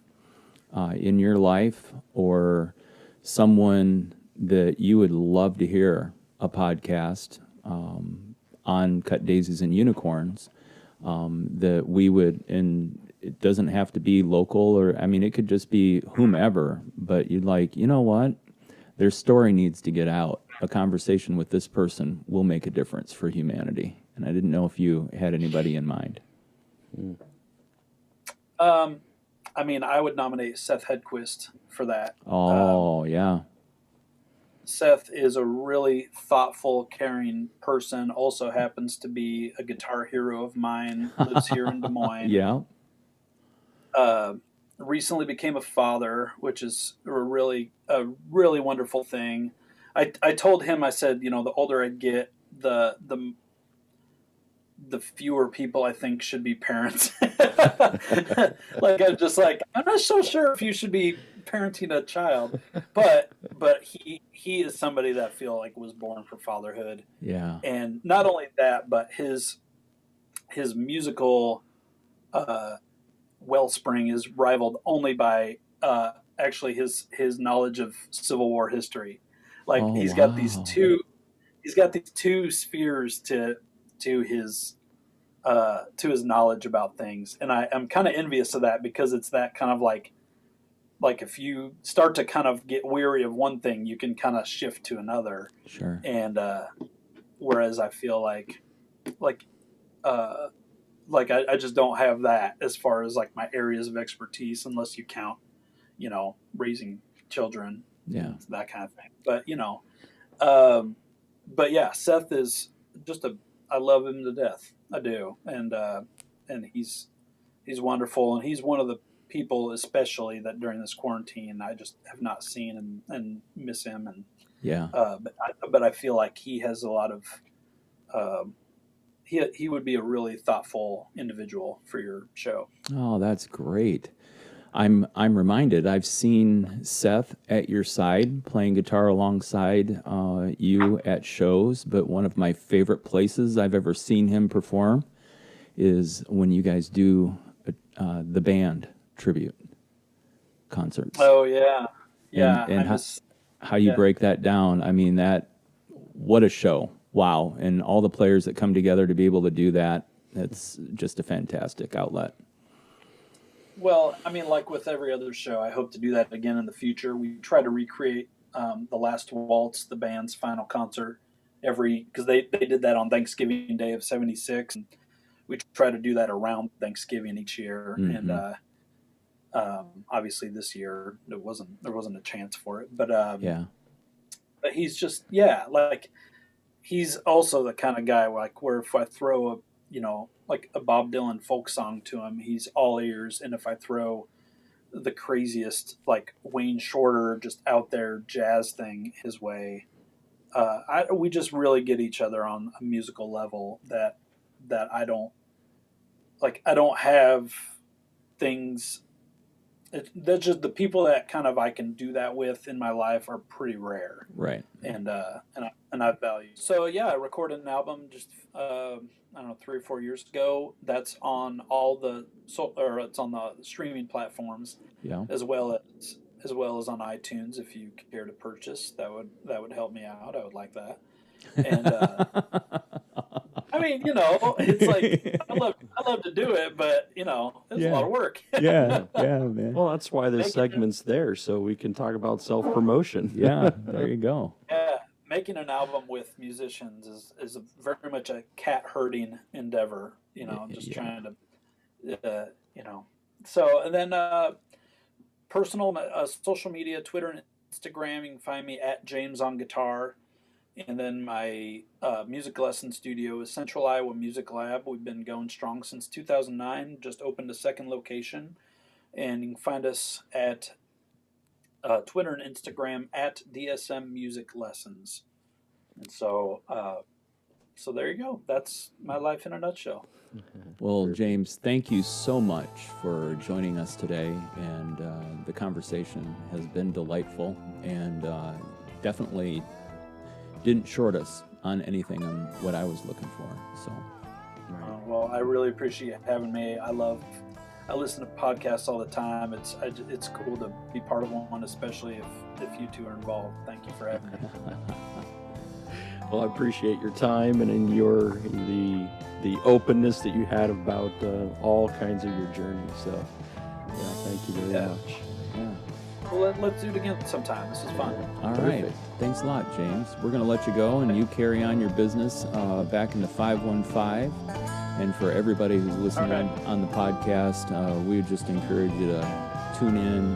in your life or someone that you would love to hear a podcast on Cut Daisies and Unicorns, that we would, and it doesn't have to be local, or, I mean, it could just be whomever, but you'd like, you know what? Their story needs to get out. A conversation with this person will make a difference for humanity. And I didn't know if you had anybody in mind. I mean, I would nominate Seth Hedquist for that. Oh, yeah. Seth is a really thoughtful, caring person. Also happens to be a guitar hero of mine. Lives here in Des Moines. Yeah. Recently became a father, which is a really wonderful thing. I told him, I said, the older I get, the fewer people I think should be parents. Like, I'm not so sure if you should be parenting a child, but he is somebody that I feel like was born for fatherhood. Yeah. And not only that, but his musical wellspring is rivaled only by actually his knowledge of Civil War history. Like, he's got these two spheres to his knowledge about things, and I'm kind of envious of that, because it's that kind of like if you start to kind of get weary of one thing, you can kind of shift to another. Sure. And whereas I feel like I just don't have that as far as like my areas of expertise, unless you count, raising children, that kind of thing. But yeah, Seth is just I love him to death. I do. And he's wonderful. And he's one of the people, especially, that during this quarantine, I just have not seen and miss him. And yeah. But I feel like he has a lot of, he would be a really thoughtful individual for your show. Oh, that's great. I'm reminded, I've seen Seth at your side playing guitar alongside you at shows, but one of my favorite places I've ever seen him perform is when you guys do the band tribute concerts. Oh, yeah. Yeah. And how you break that down. I mean, what a show. Wow. And all the players that come together to be able to do that, it's just a fantastic outlet. Well, I mean, like with every other show, I hope to do that again in the future. We try to recreate The Last Waltz, the band's final concert, because they did that on Thanksgiving Day of '76, and we try to do that around Thanksgiving each year. Mm-hmm. And obviously this year there wasn't a chance for it, but but he's just like, he's also the kind of guy like where if I throw like a Bob Dylan folk song to him, he's all ears. And if I throw the craziest, like Wayne Shorter, just out there jazz thing his way, we just really get each other on a musical level that I don't have things. That's just the people that kind of I can do that with in my life are pretty rare. Right. And and I've valued. So yeah, I recorded an album just I don't know 3 or 4 years ago. That's on all the it's on the streaming platforms, Yeah. as well as on iTunes. If you care to purchase, that would help me out. I would like that. And I mean, it's like I love to do it, but it's a lot of work. Yeah, man. Well, that's why this segment's there, so we can talk about self-promotion. Yeah, there you go. Yeah, making an album with musicians is very much a cat herding endeavor. Just trying to, So, and then personal social media, Twitter and Instagram. You can find me at James on Guitar. And then my music lesson studio is Central Iowa Music Lab. We've been going strong since 2009. Just opened a second location. And you can find us at Twitter and Instagram at DSM Music Lessons. And so there you go. That's my life in a nutshell. Well, James, thank you so much for joining us today. And the conversation has been delightful and definitely didn't short us on anything on what I was looking for. So, well, I really appreciate having me. I listen to podcasts all the time. It's cool to be part of one, especially if you two are involved. Thank you for having me. Well, I appreciate your time and in the openness that you had about all kinds of your journey. So, yeah, thank you very much. yeah. Well, let's do it again sometime. This is fun. All right. Thanks a lot, James. We're going to let you go, and you carry on your business back in the 515. And for everybody who's listening on the podcast, we would just encourage you to tune in,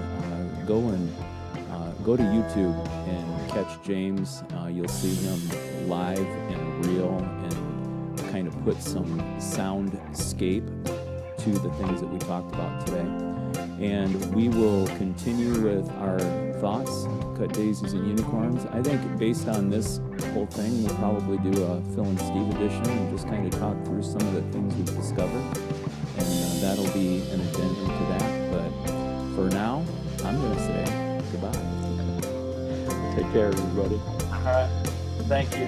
go to YouTube and catch James. You'll see him live and real and kind of put some soundscape to the things that we talked about today. And we will continue with our thoughts, Cut Daisies and Unicorns. I think based on this whole thing, we'll probably do a Phil and Steve edition and just kind of talk through some of the things we've discovered. And that'll be an addendum to that. But for now, I'm going to say goodbye. Take care, everybody. All right. Thank you.